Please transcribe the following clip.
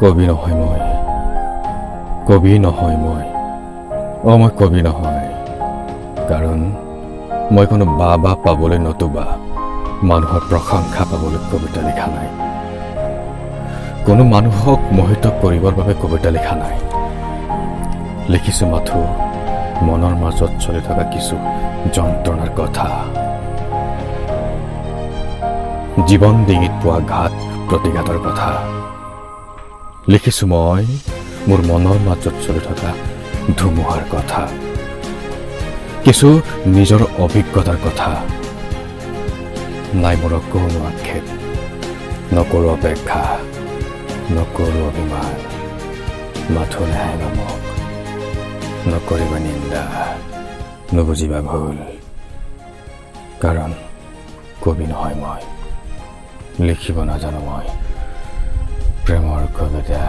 কবি নহয় মই, কবি নহয় মই, মই কবি নহয়। কাৰণ মই কোনো বা পাবলৈ নতুবা মানুহৰ প্ৰশংসা পাবলৈ কবিতা লিখা নাই। কোনো মানুহক মোহিত কৰিবৰ বাবে কবিতা লিখা নাই। লিখিছোঁ মাথো মনৰ মাজত চলি থকা কিছু যন্ত্ৰণাৰ কথা। জীৱন ডিঙিত পোৱা ঘাত প্ৰতিঘাতৰ কথা। লিখিছোঁ মই মোৰ মনৰ মাজত চলি থকা ধুমুহাৰ কথা। কিছু নিজৰ অভিজ্ঞতাৰ কথা। নাই মোৰ কোনো আক্ষেপ, নকৰোঁ অপেক্ষা, নকৰোঁ অভিমান। মাথো নেহাই নমক, নকৰিবা নিন্দা, নুবুজিবা ভুল। কাৰণ কবি নহয় মই, লিখিব নাজানো মই প্ৰেমৰ কবিতা।